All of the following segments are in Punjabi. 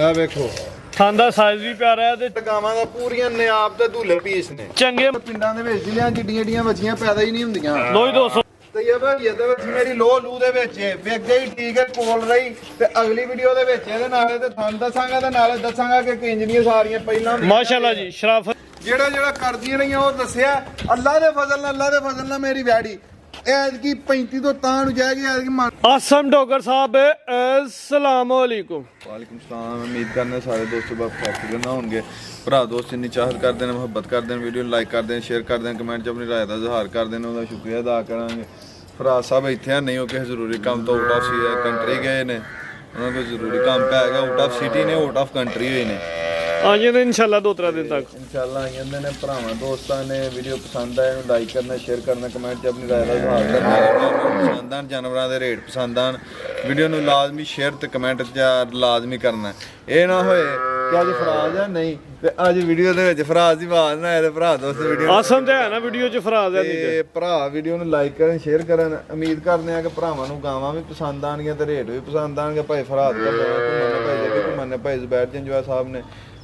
ਆ ਵੇਖੋ ਥਣ ਦਾ ਸਾਈਜ਼ ਵੀ ਪਿਆਰਾ ਹੈ ਤੇ ਗਾਵਾਂ ਦਾ ਪੂਰੀਆਂ ਨਿਆਬ ਤੇ ਧੂਲੇ ਪੀਸ ਨੇ। ਚੰਗੇ ਪਿੰਡਾਂ ਦੇ ਵਿੱਚ ਲਿਆ ਜਿੱਡੀਆਂ ਬੱਚੀਆਂ ਪੈਦਾ ਹੀ ਨਹੀਂ ਹੁੰਦੀਆਂ। ਲੋ ਜੀ ਦੋਸਤੋ ਤੇ ਇਹ ਭਾਈ ਇਹਦੇ ਵਿੱਚ ਮੇਰੀ ਲੋ ਲੂ ਦੇ ਵਿੱਚ ਵੇਖ ਗਈ ਠੀਕ ਹੈ ਕੋਲ ਰਹੀ। ਤੇ ਅਗਲੀ ਵੀਡੀਓ ਦੇ ਵਿੱਚ ਇਹਦੇ ਨਾਲ ਤੇ ਤੁਹਾਨੂੰ ਦੱਸਾਂਗਾ ਤੇ ਨਾਲੇ ਦੱਸਾਂਗਾ ਕਿ ਕਿੰਜਨੀਆਂ ਸਾਰੀਆਂ ਪਹਿਲਾਂ ਮਾਸ਼ਾਅੱਲਾ ਜੀ ਸ਼ਰਾਫਤ ਜਿਹੜਾ ਕਰਦੀਆਂ ਰਹੀਆਂ ਉਹ ਦੱਸਿਆ। ਅੱਲਾ ਦੇ ਫਜ਼ਲ ਨਾਲ ਮੇਰੀ ਵੈੜੀ ਐਤਕੀ 35 ਤੋਂ ਤਾਂ ਨੂੰ ਜਾਏਗੀ। ਐਤਕੀ ਆਸਮ ਡੋਗਰ ਸਾਹਿਬ अस्सलाम वालेकुम। ਵਾਲੇਕੁਮ ਸਲਾਮ। ਉਮੀਦ ਕਰਨੇ ਸਾਰੇ ਦੋਸਤੋ ਬਾਪ ਖੈਰ ਨਾ ਹੋਣਗੇ। ਭਰਾ ਦੋਸਤ ਇੰਨੀ ਚਾਹਤ ਕਰਦੇ ਨੇ, ਮੁਹੱਬਤ ਕਰਦੇ ਨੇ, ਵੀਡੀਓ ਨੂੰ ਲਾਈਕ ਕਰਦੇ ਨੇ, ਸ਼ੇਅਰ ਕਰਦੇ ਨੇ, ਕਮੈਂਟ 'ਚ ਆਪਣੀ ਰਾਏ ਦਾ ਇਜ਼ਹਾਰ ਕਰਦੇ ਨੇ, ਉਹਦਾ ਸ਼ੁਕਰੀਆ ਅਦਾ ਕਰਾਂਗੇ। ਭਰਾ ਸਾਹਿਬ ਇੱਥੇ ਨਹੀਂ ਹੋ ਕਿਸੇ ਜ਼ਰੂਰੀ ਕੰਮ ਤੋਂ ਆਊਟ ਆਫ ਕੰਟਰੀ ਗਏ ਨੇ, ਉਹਨਾਂ ਕੋਲ ਜ਼ਰੂਰੀ ਕੰਮ ਪੈ ਗਿਆ। ਆਊਟ ਆਫ ਸਿਟੀ ਨੇ, ਆਊਟ ਆਫ ਕੰਟਰੀ ਹੋਏ ਨੇ। ਆ ਜਾਂਦੇ ਇਨਸ਼ਾਅੱਲਾ 2-3 ਦਿਨ ਤੱਕ ਇਨਸ਼ਾਅੱਲਾ ਆ ਜਾਂਦੇ ਨੇ। ਭਰਾਵਾਂ ਦੋਸਤਾਂ ਨੇ ਵੀਡੀਓ ਪਸੰਦ ਆਏ ਨੂੰ ਲਾਈਕ ਕਰਨਾ, ਸ਼ੇਅਰ ਕਰਨਾ, ਕਮੈਂਟ 'ਚ ਆਪਣੀ ਰਾਏ ਦਾ ਇਜ਼ਹਾਰ ਕਰਨਾ। ਪਸੰਦ ਆਣ ਜਾਨਵਰਾਂ ਦੇ ਰੇਟ ਪਸੰਦ ਆਣ ਵੀਡੀਓ ਨੂੰ ਲਾਜ਼ਮੀ ਸ਼ੇਅਰ ਤੇ ਕਮੈਂਟ 'ਚ ਲਾਜ਼ਮੀ ਕਰਨਾ। ਇਹ ਨਾ ਹੋਏ ਕਿ ਅੱਜ ਫਰਾਜ਼ ਆ ਨਹੀਂ ਤੇ ਅੱਜ ਵੀਡੀਓ ਦੇ ਵਿੱਚ ਫਰਾਜ਼ ਦੀ ਆਵਾਜ਼ ਨਾ ਆਏ ਤੇ ਭਰਾ ਦੋਸਤ ਵੀਡੀਓ ਆਸਮ ਤੇ ਹੈ ਨਾ ਵੀਡੀਓ 'ਚ ਫਰਾਜ਼ ਹੈ ਤੇ ਭਰਾ ਵੀਡੀਓ ਨੂੰ ਲਾਈਕ ਕਰਨ, ਸ਼ੇਅਰ ਕਰਨ। ਉਮੀਦ ਕਰਦੇ ਆ ਕਿ ਭਰਾਵਾਂ ਨੂੰ ਗਾਵਾਂ ਵੀ ਪਸੰਦ ਆਣਗੀਆਂ ਤੇ ਰੇਟ ਵੀ ਪਸੰਦ ਆਣਗੇ। ਭਾਈ ਫਰਾਜ਼ ਘੁੰਮਣ ਭਾਈ ਜ਼ੁਬੈਰ ਜੰਜਵਾ ਸਾਹਿਬ ਨੇ,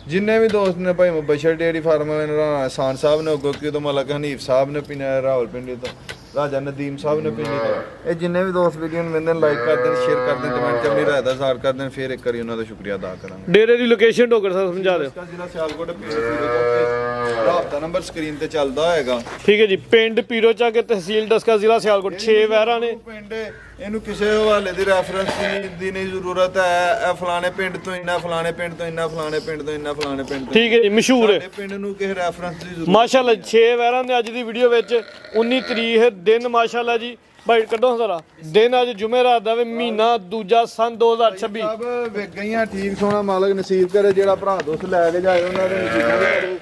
ਜਿੰਨੇ ਵੀ ਦੋਸਤ ਨੇ, ਭਾਈ ਮੁਬਸ਼ਰ ਡੇਅਰੀ ਫਾਰਮ ਵਾਲੇ ਨੇ, ਆਸਾਨ ਸਾਹਿਬ ਨੇ ਗੋਕੀ ਤੋਂ, ਮਲਕ ਹਨੀਫ ਸਾਹਿਬ ਨੇ ਪਿੰਡ ਰਾਵਲਪਿੰਡੀ ਤੋਂ, ਰਾਜਾ ਨਦੀਮ ਸਾਹਿਬ ਨੇ ਪਿੰਡੀ ਤੋਂ, ਇਹ ਜਿੰਨੇ ਵੀ ਦੋਸਤ ਵੀਡੀਓ ਨੂੰ ਵੇਖਦੇ ਨੇ ਲਾਈਕ ਕਰਦੇ ਨੇ, ਸ਼ੇਅਰ ਕਰਦੇ ਨੇ, ਕਮੈਂਟ 'ਚ ਆਪਣੀ ਰਾਏ ਦਾ ਇਜ਼ਹਾਰ ਕਰਦੇ ਨੇ। ਫਿਰ ਇੱਕ ਵਾਰੀ ਉਹਨਾਂ ਦਾ ਸ਼ੁਕਰੀਆ ਅਦਾ ਕਰਾਂਗੇ। ਡੇਰੇ ਦੀ ਲੋਕੇਸ਼ਨ ਡੋਗਰ ਸਾਹਿਬ ਸਮਝਾ ਦਿਓ। ਜ਼ਿਲ੍ਹਾ ਸਿਆਲਕੋਟ ਰਾਬਤਾ ਨੰਬਰ ਸਕਰੀਨ ਤੇ ਚੱਲਦਾ ਹੋਏਗਾ। ਠੀਕ ਹੈ ਜੀ। ਪਿੰਡ ਪੀਰੋ ਚੱਕ ਕੇ ਤਹਿਸੀਲ ਡਸਕਾ ਜ਼ਿਲ੍ਹਾ ਸਿਆਲਕੋਟ 6 ਵਹਿਰਾਂ ਨੇ। ਪਿੰਡ ਇਹਨੂੰ ਕਿਸੇ ਹਵਾਲੇ ਦੀ ਰੈਫਰੈਂਸ ਦੀ ਨਹੀਂ ਜ਼ਰੂਰਤ ਹੈ। ਇਹ ਫਲਾਣੇ ਪਿੰਡ ਤੋਂ ਇੰਨਾ, ਫਲਾਣੇ ਪਿੰਡ ਤੋਂ ਇੰਨਾ, ਫਲਾਣੇ ਪਿੰਡ ਤੋਂ ਇੰਨਾ, ਫਲਾਣੇ ਪਿੰਡ ਤੋਂ। ਠੀਕ ਹੈ ਜੀ। ਮਸ਼ਹੂਰ ਹੈ ਸਾਡੇ ਪਿੰਡ ਨੂੰ ਕਿਸੇ ਰੈਫਰੈਂਸ ਦੀ ਜ਼ਰੂਰਤ ਮਾਸ਼ਾਅੱਲਾ। 6 ਵਹਿਰਾਂ ਦੇ ਅੱਜ ਦੀ ਵੀਡੀਓ ਵਿੱਚ 19 ਤਰੀਕ ਹੈ ਦਿਨ ਮਾਸ਼ਾਅੱਲਾ ਜੀ। ਭਾਈ ਕੱਢੋ ਜ਼ਰਾ ਦਿਨ ਅੱਜ ਜੁਮੇਰਾਤ ਦਾ ਵੇ, ਮਹੀਨਾ ਦੂਜਾ ਸਨ 2026। ਸਭ ਵਿਕ ਗਈਆਂ ਠੀਕ ਸੋਹਣਾ ਮਾਲਕ ਨਸੀਬ ਕਰੇ। ਜਿਹੜਾ ਭਰਾ ਦੋਸਤ ਲੈ ਕੇ ਜਾਏ ਉਹਨਾਂ ਦੇ ਨਸੀਬਾਂ ਕਰੇ।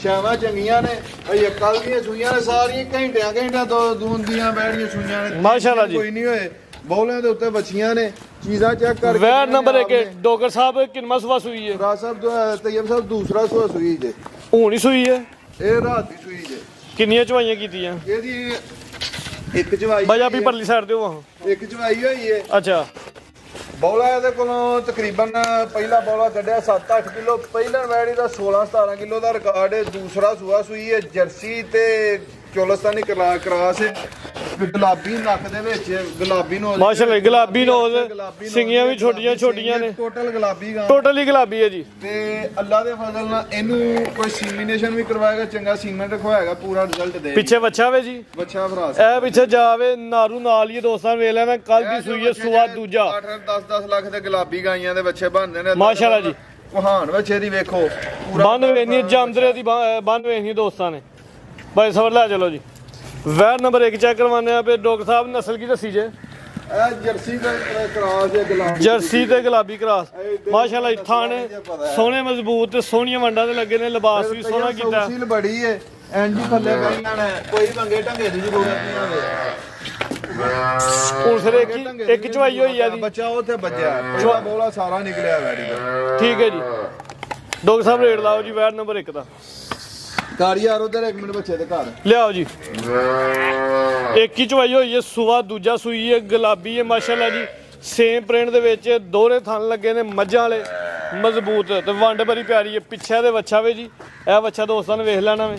ਸ਼ਾਵਾਂ ਚੰਗੀਆਂ ਨੇ। ਇਹ ਕੱਲ ਦੀਆਂ ਸੂਈਆਂ ਨੇ ਸਾਰੀਆਂ ਘੰਟਿਆਂ ਤੋਂ ਦੂਨ ਦੀਆਂ ਬੈੜੀਆਂ ਸੂਈਆਂ ਨੇ ਮਾਸ਼ਾਅੱਲਾ ਜੀ। ਕੋਈ ਨਹੀਂ ਹੋਏ ਬੌਲਿਆਂ ਦੇ ਉੱਤੇ ਬੱਚੀਆਂ ਨੇ। ਚੀਜ਼ਾਂ ਚੈੱਕ ਕਰਕੇ ਵਹਿਰ ਨੰਬਰ 1 ਡੋਗਰ ਸਾਹਿਬ ਕਿੰਨਾ ਸਵਾ ਸੂਈ ਹੈ? ਰਾਜ ਸਾਹਿਬ ਤੈਯਬ ਸਾਹਿਬ ਦੂਸਰਾ ਸੂਈ ਜੇ। ਹੁਣ ਹੀ ਸੂਈ ਹੈ? ਇਹ ਰਾਤ ਦੀ ਸੂਈ ਜੇ। ਕਿੰਨੀਆਂ ਚਵਾਈਆਂ ਕੀਤੀਆਂ? ਇਹਦੀ ਇੱਕ ਚਵਾਈ ਬਾਜਾ ਵੀ ਪਰਲੀ ਸਾਈਡ ਤੇ ਹੋ। ਇੱਕ ਚਵਾਈ ਹੋਈ ਹੈ। ਅੱਛਾ। ਬੌਲਾ ਇਹਦੇ ਕੋਲੋਂ ਤਕਰੀਬਨ ਪਹਿਲਾ ਬੌਲਾ ਕੱਢਿਆ 7-8 ਕਿਲੋ। ਪਹਿਲਾਂ ਵੈੜੀ ਦਾ 16-17 ਕਿਲੋ ਦਾ ਰਿਕਾਰਡ ਹੈ। ਦੂਸਰਾ ਸੂਆ ਸੂਈ ਹੈ। ਜਰਸੀ ਤੇ ਚੋਲਸਤਾਨੀ ਕਰਾਸ ਹੈ। ਗੁਲਾਬੀ ਨੱਕ ਦੇ ਵਿੱਚ ਗੁਲਾਬੀ ਨੋਜ਼ ਮਾਸ਼ਾਅੱਲਾ ਗੁਲਾਬੀ ਨੋਜ਼, ਸਿੰਗੀਆਂ ਵੀ ਛੋਟੀਆਂ ਨੇ। ਟੋਟਲ ਗੁਲਾਬੀ ਗਾਂ, ਟੋਟਲ ਹੀ ਗੁਲਾਬੀ ਹੈ ਜੀ। ਤੇ ਅੱਲਾ ਦੇ ਫਜ਼ਲ ਨਾਲ ਇਹਨੂੰ ਕੋਈ ਸੀਮੀਨੇਸ਼ਨ ਵੀ ਕਰਵਾਏਗਾ, ਚੰਗਾ ਸੀਮਨ ਰਖਵਾਏਗਾ, ਪੂਰਾ ਰਿਜ਼ਲਟ ਦੇ। ਪਿੱਛੇ ਬੱਚਾ ਵੇ ਜੀ, ਬੱਚਾ ਭਰਾ ਇਹ ਪਿੱਛੇ ਜਾਵੇ ਨਾਰੂ ਨਾਲ ਹੀ ਦੋਸਤਾਂ ਵੇਖ ਲੈਣਾ। ਕੱਲ ਦੀ ਸੂਈ ਹੈ ਸੂਆ ਦੂਜਾ। 8-10 ਲੱਖ ਦੇ ਗੁਲਾਬੀ ਗਾਈਆਂ ਦੇ ਬੱਚੇ ਬਣਦੇ ਨੇ ਮਾਸ਼ਾਅੱਲਾ ਜੀ। ਕੁਹਾਨ ਬੱਚੇ ਦੀ ਵੇਖੋ ਬੰਨ ਵੇਖਣੀ ਜਾਂਦਰੇ ਦੀ ਬੰਨ ਵੇਖਣੀ ਦੋਸਤਾਂ ਨੇ। ਭਾਈ ਸਬਰ ਲੈ ਚਲੋ ਜੀ। ਵੈਰ ਨੰਬਰ 1 ਚੈੱਕ ਕਰਵਾने ਆ। ਡਾਕਟਰ ਸਾਹਿਬ ਨਸਲ ਕੀ ਦੱਸੀ ਜੇ? ਇਹ ਜਰਸੀ ਦਾ ਕਰਾਸ ਹੈ, ਗੁਲਾਬੀ ਜਰਸੀ ਤੇ ਗੁਲਾਬੀ ਕਰਾਸ। ਮਾਸ਼ਾਅੱਲਾ ਥਾਣੇ ਸੋਹਣੇ ਮਜ਼ਬੂਤ ਤੇ ਸੋਹਣੀਆਂ ਵੰਡਾਂ ਤੇ ਲੱਗੇ ਨੇ। ਲਿਬਾਸ ਵੀ ਸੋਹਣਾ ਕੀਤਾ। ਸੀਲ ਬੜੀ ਹੈ। ਐਂਜੀ ਥੱਲੇ ਗਈਆਂ ਨੇ, ਕੋਈ ਬੰਗੇ ਢੰਗੇ ਦੀ ਜ਼ਰੂਰਤ ਨਹੀਂ ਹੋਵੇ। ਹੁਣ ਸਿਰ ਇੱਕ ਚਵਾਈ ਹੋਈ ਆ ਦੀ। ਬੱਚਾ ਉੱਥੇ ਵੱਜਿਆ, ਪਹਿਲਾ ਬੋਲਾ ਸਾਰਾ ਨਿਕਲਿਆ ਵੈੜੀ ਦਾ। ਠੀਕ ਹੈ ਜੀ। ਡਾਕਟਰ ਸਾਹਿਬ ਰੇਟ ਲਾਓ ਜੀ ਵੈਰ ਨੰਬਰ 1 ਦਾ। ਕਾਰੀ ਯਾਰ ਉਧਰ 1 ਮਿੰਟ ਬੱਚੇ ਦੇ ਘਰ ਲਿਆਓ ਜੀ। ਇੱਕ ਹੀ ਚਵਾਈ ਹੋਈ ਹੈ। ਸੂਆ ਦੂਜਾ ਸੂਈ ਹੈ। ਗੁਲਾਬੀ ਹੈ ਮਾਸ਼ਾਅੱਲਾ ਜੀ। ਸੇਮ ਪ੍ਰਿੰਟ ਦੇ ਵਿੱਚ ਦੋਹਰੇ ਥਣ ਲੱਗੇ ਨੇ ਮੱਝਾਂ ਵਾਲੇ, ਮਜ਼ਬੂਤ ਤੇ ਵੰਡ ਬੜੀ ਪਿਆਰੀ ਹੈ। ਪਿੱਛੇ ਦੇ ਵੱਛਾ ਵੇ ਜੀ। ਇਹ ਵੱਛਾ ਦੋਸਤਾਂ ਨੇ ਵੇਖ ਲੈਣਾ ਵੇ।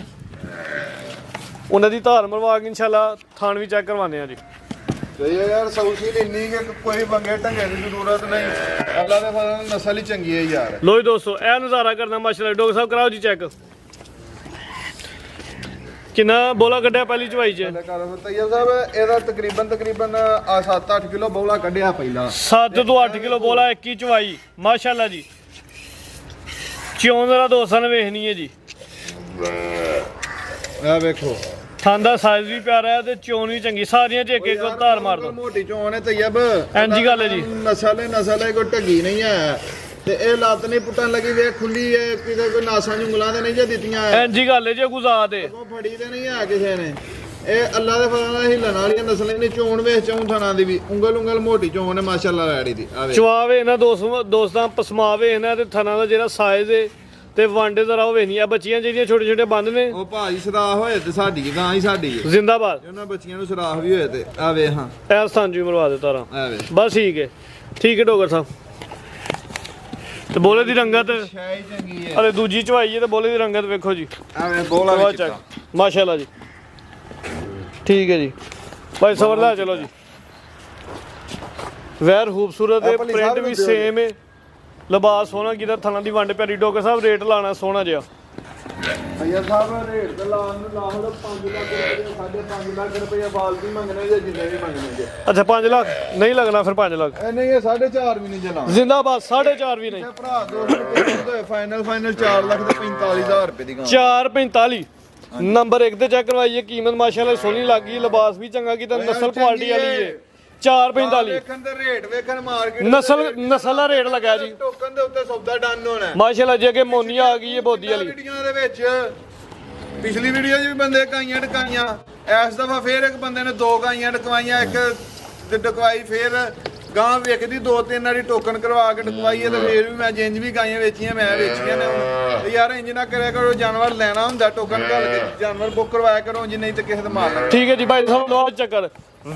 ਉਹਨਾਂ ਦੀ ਧਾਰ ਮਰਵਾ ਕੇ ਇਨਸ਼ਾਅੱਲਾ ਥਣ ਵੀ ਚੈੱਕ ਕਰਵਾਉਂਦੇ ਆ ਜੀ। ਤੇ ਯਾਰ ਸੌਸੀਲ ਇੰਨੀ ਕਿ ਕੋਈ ਬੰਗੇ ਢੰਗੇ ਦੀ ਜ਼ਰੂਰਤ ਨਹੀਂ। ਅੱਲਾ ਦੇ ਫਜ਼ਲ ਨਾਲ ਨਸਲ ਹੀ ਚੰਗੀ ਹੈ ਯਾਰ। ਲੋ ਜੀ ਦੋਸਤੋ ਇਹ ਨਜ਼ਾਰਾ ਕਰਨਾ ਮਾਸ਼ਾਅੱਲਾ। ਡਾਕਟਰ ਸਾਹਿਬ ਕਰਾਓ ਜੀ ਚੈੱਕ। ਕਿੰਨਾ ਬੋਲਾ ਕੱਢਿਆ ਪਹਿਲੀ ਚਵਾਈ 'ਚ? ਤੈਯਬ ਸਾਹਿਬ ਇਹਦਾ ਤਕਰੀਬਨ 7-8 ਕਿਲੋ ਬੋਲਾ ਕੱਢਿਆ ਪਹਿਲਾਂ। 7 ਤੋਂ 8 ਕਿਲੋ ਬੋਲਾ ਇੱਕ ਹੀ ਚਵਾਈ ਮਾਸ਼ਾਅੱਲਾ ਜੀ। ਚੋਣ ਦਾ ਦੋਸਤਾਂ ਨੇ ਵੇਖਣੀ ਹੈ ਜੀ। ਆ ਵੇਖੋ ਥਣ ਦਾ ਸਾਈਜ਼ ਵੀ ਪਿਆਰਾ ਹੈ ਤੇ ਚੋਣ ਵੀ ਚੰਗੀ। ਸਾਰੀਆਂ 'ਚ ਇੱਕ ਧਾਰ ਮਾਰ ਦੋ। ਮੋਟੀ ਚੋਣ ਹੈ ਤੈਯਬ। ਇੰਜੀ ਗੱਲ ਹੈ ਜੀ। ਨਸਲ ਹੈ, ਕੋਈ ਢੱਗੀ ਨਹੀਂ ਹੈ। ਤੇ ਇਹ ਲੱਤ ਨਹੀਂ ਪੁੱਟਣ ਲੱਗੀ, ਵੇਖ ਖੁੱਲੀ ਹੈ। ਕਿਤੇ ਕੋਈ ਨਾਸਾਂ ਜੁੰਗਲਾਂ ਤੇ ਨਹੀਂ ਜੇ ਦਿੱਤੀਆਂ। ਇੰਜੀ ਗੱਲ ਹੈ ਜੇ ਗੁਜ਼ਾ ਦੇ ਫੜੀ ਤੇ ਨਹੀਂ ਹੈ ਕਿਸੇ ਨੇ। ਇਹ ਅੱਲਾ ਦੇ ਫਜ਼ਲ ਨਾਲ ਹਿੱਲਣ ਵਾਲੀਆਂ ਨਸਲਾਂ ਨੇ। ਚੋਣ ਵੇਖ ਚੋਂ ਥਣਾ ਦੀ ਵੀ ਉਂਗਲ ਮੋਟੀ ਚੋਣ ਹੈ ਮਾਸ਼ਾਅੱਲਾ ਰੈਡੀ ਦੀ। ਚਵਾਵੇ ਇਹਨਾਂ ਦੋਸਤਾਂ ਪਸਮਾਵੇ ਇਹਨਾਂ ਤੇ ਥਣਾ ਦਾ ਜਿਹੜਾ ਸਾਈਜ਼ ਹੈ ਤੇ ਵਾਂਡੇ ਜ਼ਰਾ ਉਹ ਵੇਖਣੀ ਆ। ਬੱਚੀਆਂ ਜਿਹੜੀਆਂ ਛੋਟੇ ਬੰਦ ਨੇ ਉਹ ਭਾਜੀ ਸਰਾਹ ਹੋਏ ਤੇ ਸਾਡੀ ਗਾਂ ਹੀ ਸਾਡੀ ਹੈ ਜ਼ਿੰਦਾਬਾਦ। ਉਹਨਾਂ ਬੱਚੀਆਂ ਨੂੰ ਸਰਾਹ ਵੀ ਹੋਏ ਤੇ ਆ ਵੇ। ਹਾਂ ਐਸ ਥਾਂ ਜੀ ਮਰਵਾ ਦੇ ਤਾਰਾ। ਆ ਵੇ ਬਸ ਠੀਕ ਹੈ। ਠੀਕ ਹੈ ਡੋਗਰ ਸਾਹਿਬ। ਤੇ ਬੋਲੇ ਦੀ ਰੰਗਤ ਸ਼ਾਈ ਚੰਗੀ ਹੈ। ਅਰੇ ਦੂਜੀ ਚਵਾਈ ਹੈ ਤੇ ਬੋਲੇ ਦੀ ਰੰਗਤ ਵੇਖੋ ਜੀ, ਐਵੇਂ ਬੋਲਾ ਚਵਾ ਵਿੱਚ ਚੱਕ ਮਾਸ਼ਾਅੱਲਾ ਜੀ। ਠੀਕ ਹੈ ਜੀ ਭਾਈ ਸਬਰ ਲੈ ਚਲੋ ਜੀ। ਵੈਰ ਖੂਬਸੂਰਤ ਹੈ, ਆਪਣੀ ਪ੍ਰਿੰਟ ਸਾਰੇ ਵੀ ਦਿਓ ਸੇਮ ਹੈ, ਲਿਬਾਸ ਸੋਹਣਾ ਕਿਧਰ ਥਾਂ ਦੀ ਵੰਡ ਪਿਆਰੀ। ਡਾਕਟਰ ਸਾਹਿਬ ਰੇਟ ਲਾਣਾ ਸੋਹਣਾ ਜਿਹਾ। ਭਈਆ ਸਾਹਿਬ ਰੇਟ ਤੇ ਲਾਉਣ ਨੂੰ ਲਾਓ 5 ਲੱਖ ਰੁਪਏ 5.5 ਲੱਖ ਰੁਪਏ ਬਾਲਟੀ ਮੰਗਣੇ ਜੇ ਜਿੰਨੇ ਵੀ ਮੰਗਣੇ ਜੇ। ਅੱਛਾ 5 ਲੱਖ ਨਹੀਂ ਲੱਗਣਾ ਫਿਰ 5 ਲੱਖ ਇਹ ਨਹੀਂ ਇਹ 4.5 ਵੀ ਨਹੀਂ ਜਲਾ ਜ਼ਿੰਦਾਬਾਦ 4.5 ਵੀ ਨਹੀਂ। ਭਰਾ ਦੋਸਤ ਫਾਈਨਲ 4 ਲੱਖ ਤੇ 45,000 ਰੁਪਏ ਦੀ ਗਾਂ। 445 ਨੰਬਰ 1 ਤੇ ਚੈੱਕ ਕਰਵਾਈਏ। ਕੀਮਤ ਮਾਸ਼ਾਅੱਲਾ ਸੋਹਣੀ ਲੱਗੀ, ਲਿਬਾਸ ਵੀ ਚੰਗਾ ਕੀਤਾ, ਨਸਲ ਕੁਆਲਿਟੀ ਵਾਲੀ ਹੈ। 445 ਵੇਖਣ ਤੇ ਰੇਟ ਵੇਖਣ ਮਾਰਕੀਟ ਨਸਲ ਦਾ ਰੇਟ ਲੱਗਾ ਜੀ। ਟੋਕਨ ਦੇ ਉੱਤੇ ਸੌਦਾ ਡਨ ਹੋਣਾ ਹੈ। ਮਾਸ਼ਾਅੱਲਾ ਜੀ ਅੱਗੇ ਮੋਨੀਆ ਆ ਗਈ ਹੈ ਬੋਦੀ ਵਾਲੀ। ਵੀਡੀਓ ਦੇ ਵਿੱਚ ਪਿਛਲੀ ਵੀਡੀਓ 'ਚ ਵੀ ਬੰਦੇ ਗਾਈਆਂ ਟਕਾਈਆਂ, ਇਸ ਦਫਾ ਫੇਰ ਇੱਕ ਬੰਦੇ ਨੇ 2 ਗਾਈਆਂ ਟਕਵਾਈਆਂ, ਇੱਕ ਤੇ ਟਕਵਾਈ ਫੇਰ ਗਾਂ ਵੇਖਦੀ 2-3 ਵਾਰੀ ਟੋਕਨ ਕਰਵਾ ਕੇ ਟਕਵਾਈ ਹੈ ਤੇ ਫੇਰ ਵੀ ਮੈਂ ਜਿੰਜ ਵੀ ਗਾਈਆਂ ਵੇਚੀਆਂ ਮੈਂ ਵੇਚੀਆਂ ਨੇ ਹੁਣ। ਤੇ ਯਾਰ ਇੰਜ ਨਾ ਕਰਿਆ ਕਰੋ, ਜਾਨਵਰ ਲੈਣਾ ਹੁੰਦਾ ਟੋਕਨ ਘੱਲ ਕੇ ਜਾਨਵਰ ਬੁੱਕ ਕਰਵਾਇਆ ਕਰੋ, ਜੇ ਨਹੀਂ ਤੇ ਕਿਸੇ ਦੇ ਮਾਰ ਲੈਣਾ। ਠੀਕ ਹੈ ਜੀ ਭਾਈ ਸਾਹਿਬ ਲੋ ਚੱਕਰ।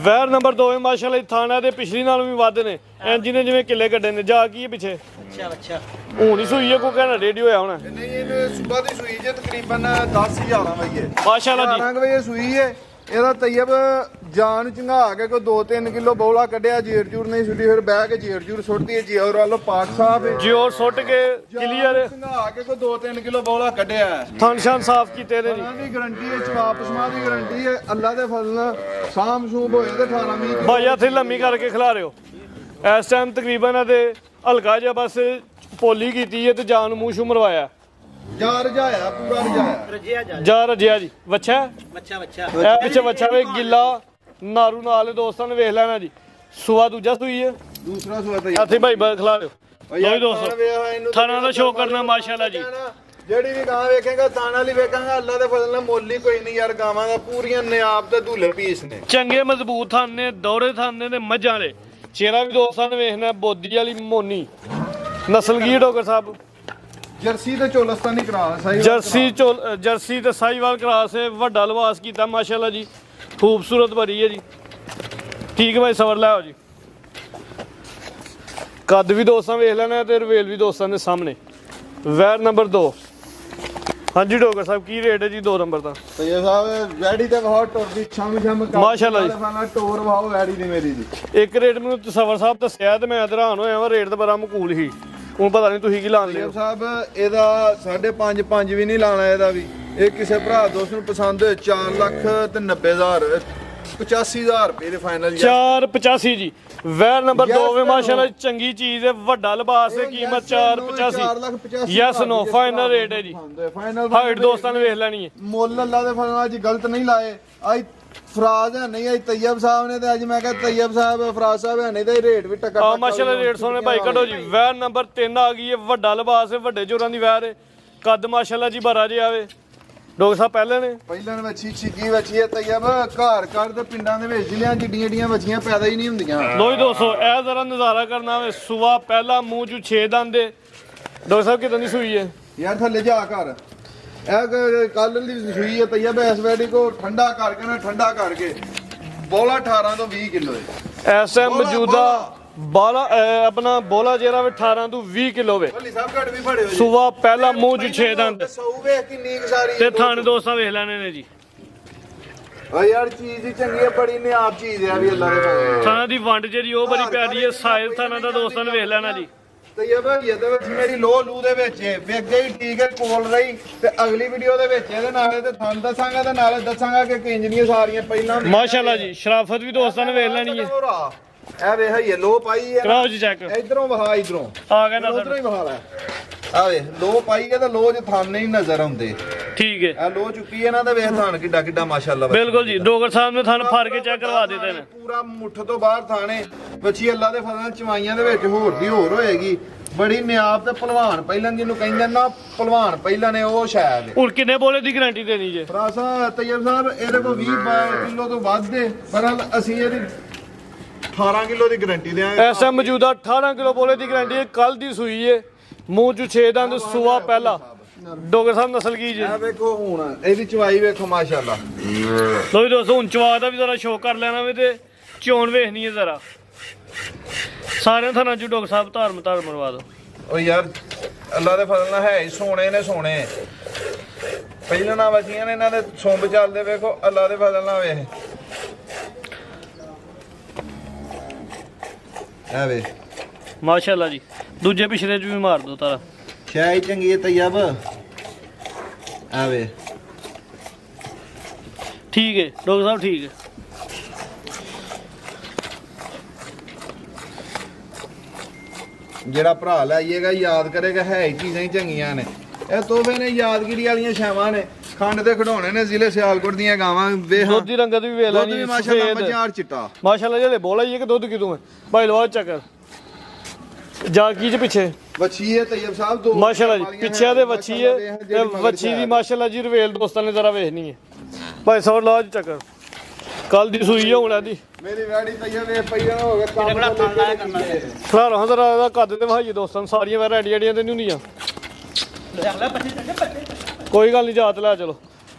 ਵੈਰ ਨੰਬਰ 2 ਹੈ ਮਾਸ਼ਾਅੱਲਾ ਥਾਣਾ ਦੇ ਪਿਛਲੀ ਨਾਲੋਂ ਵੀ ਵੱਧ ਨੇ। ਇੰਜ ਨੇ ਜਿਵੇਂ ਕਿੱਲੇ ਕੱਢੇ ਨੇ। ਜਾ ਕੀ ਹੈ ਪਿੱਛੇ ਅੱਛਾ ਹੁਣ ਹੀ ਸੂਈ ਹੈ ਕੋਈ ਕਹਿਣਾ ਰੇਡੀ ਹੋਇਆ ਹੋਣਾ। ਨਹੀਂ ਇਹਨੇ ਸਵੇਰ ਦੀ ਸੂਈ ਜੇ ਤਕਰੀਬਨ 10-11 ਵਜੇ ਮਾਸ਼ਾਅੱਲਾ ਜੀ 11 ਵਜੇ ਸੂਈ ਹੈ। ਇਹਦਾ ਤੈਯਬ ਜਾਨ ਚੰਗਾ ਕੇ ਕੋਈ 2-3 ਕਿਲੋ ਬੋਲਾ ਕੱਢਿਆ, ਜੇਰ ਜੂਰ ਨਹੀਂ ਸੁੱਟੀ, ਫਿਰ ਬਹਿ ਕੇ ਜੇਰ ਜੂਰ ਸੁੱਟਦੀ ਹੈ। ਜੇਰ ਵਾਲੋ ਪਾਕ ਸਾਹਿਬ ਹੈ ਜਿਉਰ ਸੁੱਟ ਕੇ ਕਲੀਅਰ ਚੰਗਾ ਕੇ ਕੋਈ 2-3 ਕਿਲੋ ਬੋਲਾ ਕੱਢਿਆ ਹੈ। ਥਣ ਸ਼ਾਨ ਸਾਫ਼ ਕੀਤੇ ਨੇ ਜੀ। ਉਹਨਾਂ ਦੀ ਗਾਰੰਟੀ ਹੈ, ਚਵਾਪ ਸਮਾ ਦੀ ਗਾਰੰਟੀ ਹੈ। ਅੱਲਾ ਦੇ ਫਜ਼ਲ ਨਾਲ ਸਾਮ ਸੂਬ ਹੋਏ ਤੇ 18-20 ਕਿਲੋ ਭਾਈ ਹੱਥ ਲੰਮੀ ਕਰਕੇ ਖਿਲਾ ਰਿਓ। ਇਸ ਟਾਈਮ ਤਕਰੀਬਨ ਇਹਦੇ ਹਲਕਾ ਜਿਹਾ ਬਸ ਪੋਲੀ ਕੀਤੀ ਹੈ ਤੇ ਜਾਨ ਮੂੰਹ ਸ਼ੂ ਮਰਵਾਇਆ। ਜਾ ਰਜਾਇਆ ਪੂਰਾ ਰਜਾਇਆ। ਰਜਿਆ ਜਾ ਜਾ ਰਜਿਆ ਜੀ। ਵੱਛਾ ਬੱਚਾ ਇਹ ਪਿੱਛੇ ਵੱਛਾ ਵੇ ਗਿੱਲਾ ਨਾਰੂ ਨਾਲ ਦੋਸਤਾਂ ਨੇ ਵੇਖ ਲੈਣਾ ਜੀ। ਸੂਆ ਦੂਜਾ ਸੂਈ ਹੈ। ਦੂਸਰਾ ਸੂਆ ਤੇ ਹੱਥੇ ਭਾਈ ਖਿਲਾ ਰਿਓ। ਲੋ ਦੋਸਤੋ ਥਾਣਾ ਦਾ ਸ਼ੋਅ ਕਰਨਾ ਮਾਸ਼ਾਅੱਲਾ ਜੀ। ਜਿਹੜੀ ਵੀ ਗਾਂ ਵੇਖੇਗਾ ਤਾਣਾ ਲਈ ਵੇਖਾਂਗਾ, ਅੱਲਾ ਦੇ ਫਜ਼ਲ ਨਾਲ ਮੁੱਲ ਹੀ ਕੋਈ ਨਹੀਂ ਯਾਰ। ਗਾਵਾਂ ਦਾ ਪੂਰੀਆਂ ਨਿਆਬ ਤੇ ਧੂਲੇ ਪੀਸ ਨੇ, ਚੰਗੇ ਮਜ਼ਬੂਤ ਥਣ ਨੇ, ਦੌਰੇ ਥਣ ਨੇ ਮੱਝਾਂ ਦੇ। ਚਿਹਰਾ ਵੀ ਦੋਸਤਾਂ ਨੇ ਵੇਖਣਾ ਬੋਦੀ ਵਾਲੀ ਮੋਨੀ ਨਸਲ ਕੀ ਡਾਕਟਰ ਸਾਹਿਬ? ਜਰਸੀ ਤੇ ਚੋਲਸਤਾਨੀ ਕਰਾਸ ਹੈ। ਜਰਸੀ ਤੇ ਸਾਈਵਾਲ ਕਰਾਸ ਹੈ। ਵੱਡਾ ਲਿਬਾਸ ਕੀਤਾ ਮਾਸ਼ਾਅੱਲਾ ਜੀ, ਖੂਬਸੂਰਤ ਭਰੀ ਹੈ ਜੀ। ਠੀਕ ਹੈ ਭਾਈ ਸਬਰ ਲੈ ਆਓ ਜੀ। ਕੱਦ ਵੀ ਦੋਸਤਾਂ ਵੇਖ ਲੈਣਾ ਤੇ ਰਵੇਲ ਵੀ ਦੋਸਤਾਂ ਦੇ ਸਾਹਮਣੇ। ਵੈਰ ਨੰਬਰ 2 ਹਾਂਜੀ ਡਾਕਟਰ ਸਾਹਿਬ ਕੀ ਰੇਟ ਹੈ ਜੀ 2 ਨੰਬਰ ਦਾ? ਤੇ ਇਹ ਸਾਹਿਬ ਵੈੜੀ ਤੇ ਬਹੁਤ ਟੁਰਦੀ ਛਮ ਕਰ ਮਾਸ਼ਾਅੱਲਾ ਜੀ। ਟੋਰ ਵਾਓ ਵੈੜੀ ਦੀ ਮੇਰੀ ਦੀ। ਇੱਕ ਰੇਟ ਮੈਨੂੰ ਤਸਵਰ ਸਾਹਿਬ ਦੱਸਿਆ ਤੇ ਮੈਂ ਹੈਰਾਨ ਹੋਇਆ ਵਾ। ਰੇਟ ਤਾਂ ਬੜਾ ਮਕੂਲ ਸੀ। ਹੁਣ ਪਤਾ ਨਹੀਂ ਤੁਸੀਂ ਕੀ ਲਾਣ ਲਿਓ ਸਾਹਿਬ। ਇਹਦਾ 5.5 ਵੀ ਨਹੀਂ ਲਾਣਾ ਇਹਦਾ ਵੀ। ਇਹ ਕਿਸੇ ਭਰਾ ਦੋਸਤ ਨੂੰ ਪਸੰਦ ਹੋਏ 4,90,000 85,000 ਰੁਪਏ ਦੇ ਫਾਈਨਲ। 485 ਜੀ। ਵੈਰ ਨੰਬਰ 2 ਵੇ ਮਾਸ਼ਾਅੱਲਾ ਚੰਗੀ ਚੀਜ਼ ਹੈ, ਵੱਡਾ ਲਿਬਾਸ ਹੈ। ਕੀਮਤ 485 ਯੈਸ ਨੋ ਫਾਈਨਲ ਰੇਟ ਹੈ ਜੀ। ਫਾਈਨਲ ਹਾਈਟ ਦੋਸਤਾਂ ਨੇ ਵੇਖ ਲੈਣੀ ਹੈ। ਮੁੱਲ ਅੱਲਾ ਦੇ ਫਜ਼ਲ ਨਾਲ ਅੱਜ ਗਲਤ ਨਹੀਂ ਲਾਏ। ਅੱਜ ਫਰਾਜ਼ ਹੈ ਨਹੀਂ, ਅੱਜ ਤੈਯਬ ਸਾਹਿਬ ਨੇ ਤੇ ਅੱਜ ਮੈਂ ਕਿਹਾ ਤੈਯਬ ਸਾਹਿਬ ਫਰਾਜ਼ ਸਾਹਿਬ ਹੈ ਨਹੀਂ ਤੇ ਰੇਟ ਵੀ ਟੱਕਰ। ਆ ਮਾਸ਼ਾਅੱਲਾ ਰੇਟ ਸੋਹਣੇ ਭਾਈ ਕੱਢੋ ਜੀ। ਵੈਰ ਨੰਬਰ 3 ਆ ਗਈ ਹੈ। ਵੱਡਾ ਲਿਬਾਸ ਹੈ, ਵੱਡੇ ਜੋਰਾਂ ਦੀ ਵੈਰ ਹੈ। ਕੱਦ ਮਾਸ਼ਾਅੱਲਾ ਜੀ ਬਾਰਾ ਜੇ ਆਵੇ। ਡਾਕਟਰ ਸਾਹਿਬ ਪਹਿਲਾਂ ਵੱਛੀ ਛਿੱਕੀ ਵੱਛੀ ਹੈ ਤੈਯਬ। ਘਰ ਤੇ ਪਿੰਡਾਂ ਦੇ ਵਿੱਚ ਜ਼ਿਲ੍ਹਿਆਂ ਜਿੱਡੀਆਂ ਏਡੀਆਂ ਵੱਛੀਆਂ ਪੈਦਾ ਹੀ ਨਹੀਂ ਹੁੰਦੀਆਂ। ਲੋ ਜੀ ਦੋਸਤੋ ਇਹ ਜ਼ਰਾ ਨਜ਼ਾਰਾ ਕਰਨਾ ਵੇ। ਸੂਆ ਪਹਿਲਾ ਮੂੰਹ ਚ 6 ਦੰਦ ਦੇ। ਡਾਕਟਰ ਸਾਹਿਬ ਕਿਦਾਂ ਦੀ ਸੂਈ ਹੈ ਯਾਰ? ਥੱਲੇ ਜਾ ਕਰ। ਇਹ ਕੱਲ ਦੀ ਸੂਈ ਹੈ ਤੈਯਬ। ਇਸ ਵੈਡੀ ਕੋ ਠੰਡਾ ਕਰਕੇ ਨਾ ਠੰਡਾ ਕਰਕੇ ਬੋਲਾ 18 ਤੋਂ 20 ਕਿਲੋ ਹੈ ਇਸ ਟਾਈਮ ਮੌਜੂਦਾ। ਬਾਲਾ ਆਪਣਾ ਬੋਲਾ ਜਿਹੜਾ 18 ਤੋਂ 20 ਕਿਲੋ ਵੇ। ਭੱਲੀ ਸਾਹਿਬ ਘੱਟ ਵੀ ਫੜੇ ਹੋਏ। ਸੂਆ ਪਹਿਲਾ ਮੂੰਹ ਚ 6 ਦੰਦ ਸੌ ਵੇਖ ਕਿੰਨੀ ਕੁ ਸਾਰੀ ਤੇ ਥਾਣੇ ਦੋਸਤਾਂ ਵੇਖ ਲੈਣੇ ਨੇ ਜੀ। ਓ ਯਾਰ ਚੀਜ਼ ਹੀ ਚੰਗੀ ਹੈ, ਬੜੀ ਨਿਆਬ ਚੀਜ਼ ਹੈ ਵੀ ਅੱਲਾ ਦੇ ਫਜ਼ਲ। ਥਾਣਾ ਦੀ ਵੰਡ ਜਿਹੜੀ ਉਹ ਬੜੀ ਪਿਆਰੀ ਹੈ। ਸਾਇਲ ਥਾਣਾ ਦਾ ਦੋਸਤਾਂ ਨੇ ਵੇਖ ਲੈਣਾ ਜੀ। ਤੈਯਬ ਇਹਦੇ ਵਿੱਚ ਮੇਰੀ ਲੋ ਲੂ ਦੇ ਵਿੱਚ ਵੇਗੇ ਹੀ ਠੀਕ ਹੈ ਕੋਲ ਰਹੀ। ਤੇ ਅਗਲੀ ਵੀਡੀਓ ਦੇ ਵਿੱਚ ਇਹਦੇ ਨਾਲੇ ਤੇ ਤੁਹਾਨੂੰ ਦੱਸਾਂਗਾ ਤੇ ਨਾਲੇ ਦੱਸਾਂਗਾ ਕਿ ਕਿੰਜਨੀਆਂ ਸਾਰੀਆਂ ਪਹਿਲਾਂ ਮਾਸ਼ਾਅੱਲਾ ਜੀ ਸ਼ਰਾਫਤ ਵੀ ਦੋਸਤਾਂ ਨੇ ਵੇਖ ਲੈਣੀ ਹੈ। ਇਹ ਵੇ ਹਈਏ ਲੋ ਪਾਈ ਹੈ। ਕਰਾਓ ਜੀ ਚੈੱਕ। ਇਧਰੋਂ ਵਹਾ ਇਧਰੋਂ ਆ ਗਿਆ ਨਾ ਉਧਰੋਂ ਹੀ ਵਹਾ ਲੈ। ਆ ਵੇ ਲੋ ਪਾਈ ਹੈ ਤੇ ਲੋ ਚ ਥਾਨੇ ਹੀ ਨਜ਼ਰ ਆਉਂਦੇ। ਠੀਕ ਹੈ ਇਹ ਲੋ ਚੁੱਕੀ ਹੈ ਨਾ ਤੇ ਵੇਖ ਥਾਨ ਕਿੱਡਾ ਕਿੱਡਾ ਮਾਸ਼ਾਅੱਲਾ। ਬਿਲਕੁਲ ਜੀ ਡੋਗਰ ਸਾਹਿਬ ਨੇ ਥਾਨ ਫੜ ਕੇ ਚੈੱਕ ਕਰਵਾ ਦਿੱਤੇ ਨੇ। ਪੂਰਾ ਮੁੱਠ ਤੋਂ ਬਾਹਰ ਥਾਣੇ ਬੱਚੀ ਅੱਲਾ ਦੇ ਫਜ਼ਲ ਨਾਲ ਚਵਾਈਆਂ ਦੇ ਵਿੱਚ ਹੋਰ ਦੀ ਹੋਰ ਹੋਏਗੀ। ਬੜੀ ਨਿਆਬ ਤੇ ਭਲਵਾਨ ਪਹਿਲਾਂ ਜਿਹਨੂੰ ਕਹਿੰਦੇ ਨਾ ਭਲਵਾਨ ਪਹਿਲਾਂ ਨੇ ਉਹ ਸ਼ਾਇਦ। ਹੁਣ ਕਿੰਨੇ ਬੋਲੇ ਦੀ ਗਾਰੰਟੀ ਦੇਣੀ ਜੇ? ਫਰਾਸਾ ਤੈਯਬ ਸਾਹਿਬ ਇਹਦੇ ਕੋਲ 20 ਕਿਲੋ ਤੋਂ ਵੱਧ ਦੇ ਪਰ ਅਸੀਂ ਇਹਦੀ 18 ਕਿਲੋ ਦੀ ਗਾਰੰਟੀ ਦੇਾਂਗੇ। ਐਸਾ ਮੌਜੂਦਾ 18 ਕਿਲੋ ਬੋਲੇ ਦੀ ਗਾਰੰਟੀ ਹੈ। ਕੱਲ ਦੀ ਸੂਈ ਹੈ। ਮੂੰਹ ਚ 6 ਦੰਦ। ਸੂਆ ਪਹਿਲਾ। ਡੋਗਰ ਸਾਹਿਬ ਨਸਲ ਕੀ ਜੀ? ਇਹ ਵੇਖੋ ਹੁਣ ਇਹਦੀ ਚਵਾਈ ਵੇਖੋ ਮਾਸ਼ਾਅੱਲਾ। ਲੋ ਜੀ ਦੋਸਤੋ ਹੁਣ ਚਵਾ ਦਾ ਵੀ ਜ਼ਰਾ ਸ਼ੋਅ ਕਰ ਲੈਣਾ ਵੇ ਤੇ ਚੋਣ ਵੇਖਣੀ ਹੈ ਜ਼ਰਾ। ਸਾਰਿਆਂ ਥਾਂ ਚ ਡਾਕਟਰ ਸਾਹਿਬ ਧਾਰਮ ਮਰਵਾ ਦਿਓ। ਉਹ ਯਾਰ ਅੱਲਾ ਦੇ ਫਜ਼ਲ ਨਾਲ ਹੈ ਹੀ ਸੋਹਣੇ ਨੇ ਸੋਹਣੇ। ਪਹਿਲਾਂ ਨਾ ਵਸੀਆਂ ਨੇ ਇਹਨਾਂ ਦੇ ਸੁੰਬ ਚੱਲਦੇ ਵੇਖੋ ਅੱਲਾ ਦੇ ਫਜ਼ਲ ਨਾਲ ਵੇਖ ਆ ਵੇ ਮਾਸ਼ਾਅੱਲਾ ਜੀ। ਦੂਜੇ ਪਿਛਲੇ ਚ ਵੀ ਮਾਰ ਦੋ ਤਾਰਾ। ਸ਼ਾਇ ਚੰਗੀ ਹੈ ਤੈਯਬ ਆ ਵੇ ਠੀਕ ਹੈ ਡਾਕਟਰ ਸਾਹਿਬ ਠੀਕ ਹੈ। ਜਿਹੜਾ ਭਰਾ ਲਾਈਏਗਾ ਯਾਦ ਕਰੇਗਾ ਹੈ ਹੀ ਚੀਜ਼ਾਂ ਹੀ ਚੰਗੀਆਂ ਨੇ। ਇਹ ਤੋਹਫੇ ਨੇ ਯਾਦਗਿਰੀ ਵਾਲੀਆਂ ਛਾਵਾਂ ਨੇ। ਖੰਡ ਦੇ ਖਿਡੌਣੇ ਨੇ ਜ਼ਿਲ੍ਹੇ ਸਿਆਲਕੋਟ ਦੀਆਂ ਗਾਵਾਂ ਵੇਖ ਦੁੱਧ ਦੀ ਰੰਗਤ ਵੀ ਵੇਖ ਲੈ ਦੁੱਧ ਵੀ ਮਾਸ਼ਾਅੱਲਾ ਮੱਝਾਂ ਚਿੱਟਾ ਮਾਸ਼ਾਅੱਲਾ। ਜਿਹੜੇ ਬੋਲਾ ਹੀ ਹੈ ਕਿ ਦੁੱਧ ਕਿਦੋਂ ਹੈ ਭਾਈ ਲਵਾ ਚੱਕਰ ਜਾ ਕੀ ਚ ਪਿੱਛੇ ਵੱਛੀ ਹੈ ਤੈਯਬ ਸਾਹਿਬ ਦੋ ਮਾਸ਼ਾਅੱਲਾ ਜੀ। ਪਿੱਛੇ ਦੇ ਵੱਛੀ ਹੈ ਤੇ ਵੱਛੀ ਦੀ ਮਾਸ਼ਾਅੱਲਾ ਜੀ ਰਵੇਲ ਦੋਸਤਾਂ ਨੇ ਜ਼ਰਾ ਵੇਖਣੀ ਹੈ ਭਾਈ ਸੌ ਲਵਾ ਚੱਕਰ। ਕੱਲ ਦੀ ਸੂਈ ਹੈ ਹੁਣ ਦੀ ਮੇਰੀ ਵੈੜੀ ਤੈਯਬ ਵੇ ਪਈਆ ਹੋ ਗਿਆ ਕੰਮ ਖਲਾ ਰਹਾ ਜ਼ਰਾ ਇਹਦਾ ਕੱਦ ਤੇ ਵਹਾਈਏ ਦੋਸਤਾਂ ਨੂੰ। ਸਾਰੀਆਂ ਵੈਰ ਐਡੀਆਂ ਤੇ ਨਹੀਂ ਹੁੰਦੀਆਂ। ਕੋਈ ਗੱਲ ਨਹੀਂ ਜਾਤ ਲੈ ਚਲੋ।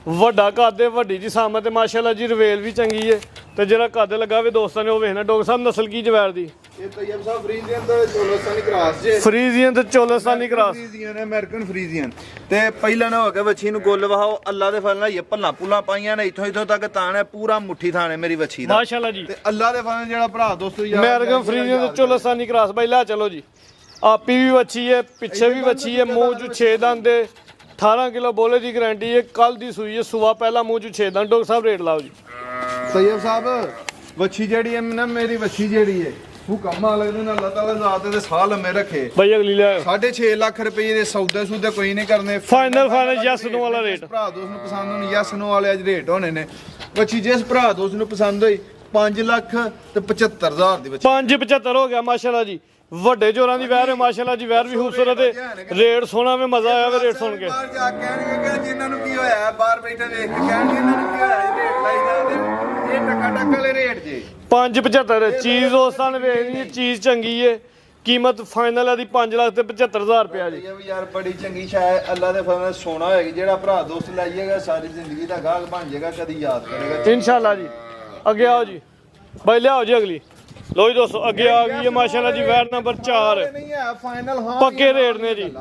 ਵੱਡਾ ਕੱਦ ਹੈ ਵੱਡੀ ਜੀ ਸਾਮਤ ਤੇ ਮਾਸ਼ਾਅੱਲਾ ਜੀ ਰਵੇਲ ਵੀ ਚੰਗੀ ਹੈ ਤੇ ਜਿਹੜਾ ਕੱਦ ਲੱਗਾ ਵੇ ਦੋਸਤਾਂ ਨੇ ਉਹ ਵੇਖਣਾ। ਡਾਕਟਰ ਸਾਹਿਬ ਨਸਲ ਕੀ ਜਵੈਰ ਦੀ? ਇਹ ਤੈਯਬ ਸਾਹਿਬ ਫਰੀਜ਼ੀਅਨ ਤੇ ਚੋਲਸਤਾਨੀ ਕ੍ਰਾਸ ਜੇ। ਫਰੀਜ਼ੀਅਨ ਤੇ Cholistani cross. Friesian American Friesian ਤੇ ਪਹਿਲਾਂ ਨਾ ਹੋ ਗਿਆ ਵੱਛੀ ਨੂੰ ਗੁੱਲ ਵਹਾਓ ਅੱਲਾ ਦੇ ਫਜ਼ਲ ਨਾਲ ਇਹ ਭੱਲਾ ਪੁੱਲਾ ਪਾਈਆਂ ਨੇ ਇੱਥੋਂ ਤੱਕ ਤਾਣ ਹੈ ਪੂਰਾ ਮੁੱਠੀ ਥਾਣ ਹੈ ਮੇਰੀ ਵੱਛੀ ਦਾ ਮਾਸ਼ਾਅੱਲਾ ਜੀ। ਤੇ ਅੱਲਾ ਦੇ ਫਜ਼ਲ ਨਾਲ ਜਿਹੜਾ ਭਰਾ ਦੋਸਤੋ ਅਮਰੀਕਨ ਫਰੀਜ਼ੀਅਨ ਤੇ ਚੋਲਸਤਾਨੀ ਕ੍ਰਾਸ ਬਾਈ ਲੈ ਚਲੋ ਜੀ। ਆਪੀ ਵੀ ਵੱਛੀ ਹੈ ਪਿੱਛੇ ਵੀ ਵੱਛੀ ਹੈ। ਮੂੰਹ ਚ 6 ਦੰਦ ਦੇ 18 ਕਿਲੋ ਬੋਲੇ ਦੀ ਗਾਰੰਟੀ ਹੈ। ਕੱਲ ਦੀ ਸੂਈ ਹੈ ਸੁਬਾ ਪਹਿਲਾ ਮੂੰਹ ਚ 6 ਦੰਦ। ਡਾਕਟਰ ਸਾਹਿਬ ਰੇਟ ਲਾਓ ਜੀ। ਤੈਯਬ ਸਾਹਿਬ ਵੱਛੀ ਜਿਹੜੀ ਹੈ ਨਾ ਮੇਰੀ ਵੱਛੀ ਜਿਹੜੀ ਹੈ ਹੁਕਮ ਮਾਲਕ ਨੇ ਅੱਲਾਹ ਤਾਲਾ ਜ਼ਾਤ ਦੇ ਸਾਹ ਲੰਮੇ ਰੱਖੇ। ਬਾਈ ਅਗਲੀ ਲੈ 6.5 ਲੱਖ ਰੁਪਏ ਦੇ ਸੌਦੇ ਕੋਈ ਨਹੀਂ ਕਰਨੇ। ਫਾਈਨਲ ਯੈਸ ਨੂੰ ਵਾਲਾ ਰੇਟ। ਭਰਾ ਦੋਸਤ ਨੂੰ ਪਸੰਦ ਹੋਣ ਯੈਸ ਨੂੰ ਵਾਲੇ ਅੱਜ ਰੇਟ ਹੋਣੇ ਨੇ। ਵੱਛੀ ਜਿਸ ਭਰਾ ਦੋਸਤ ਨੂੰ ਪਸੰਦ ਹੋਈ 5 ਲੱਖ ਤੇ 75,000 ਦੀ ਵੱਛੀ। 5.75 ਹੋ ਗਿਆ ਮਾਸ਼ਾਅੱਲਾ ਜੀ। ਵੱਡੇ ਜੋਰਾਂ ਦੀ ਵੈਰ ਹੈ ਮਾਸ਼ਾਅੱਲਾ ਜੀ। ਵੈਰ ਵੀ ਖੂਬਸੂਰਤ ਹੈ ਰੇਟ ਸੋਹਣਾ ਵੇ ਮਜ਼ਾ ਆਇਆ ਵੇ ਰੇਟ ਸੁਣ ਕੇ। ਬਾਹਰ ਜਾ ਕੇ ਕਹਿਣਗੇ ਕਿ ਜਿਨ੍ਹਾਂ ਨੂੰ ਕੀ ਹੋਇਆ ਬਾਹਰ ਬੈਠੇ ਵੇਖ ਕੇ ਕਹਿਣਗੇ ਇਹਨਾਂ ਨੂੰ ਕੀ ਹੋਇਆ ਰੇਟ ਲਾਈ ਜਾਂਦੇ। ਇਹ ਟੱਕਾ ਵਾਲੇ ਰੇਟ ਜੇ 5.75 ਚੀਜ਼ ਦੋਸਤਾਂ ਨੇ ਵੇਖਣੀ ਹੈ। ਚੀਜ਼ ਚੰਗੀ ਹੈ। ਕੀਮਤ ਫਾਈਨਲ ਹੈ ਦੀ 5 ਲੱਖ ਤੇ 75,000 ਰੁਪਇਆ ਜੀ। ਇਹ ਵੀ ਯਾਰ ਬੜੀ ਚੰਗੀ ਸ਼ਾਇਦ ਅੱਲਾ ਦੇ ਫਜ਼ਲ ਨਾਲ ਸੋਨਾ ਹੋਏਗੀ। ਜਿਹੜਾ ਭਰਾ ਦੋਸਤ ਲਾਈਏਗਾ ਸਾਰੀ ਜ਼ਿੰਦਗੀ ਦਾ ਗਾਹਕ ਬਣ ਜਾਏਗਾ ਕਦੀ ਯਾਦ ਕਰੇਗਾ ਇਨਸ਼ਾਅੱਲਾ ਜੀ। ਅੱਗੇ ਆਓ ਜੀ ਬਾਈ ਲਿਆਓ ਜੀ ਅਗਲੀ। ਲੋ ਜੀ ਦੋਸਤੋ ਅੱਗੇ ਆ ਗਈ ਹੈ ਮਾਸ਼ਾਅੱਲਾ ਜੀ ਵੈਰ ਨੰਬਰ 4 ਨਹੀਂ ਹੈ ਫਾਈਨਲ ਹਾਂ ਪੱਕੇ ਰੇਟ ਨੇ ਜੀ।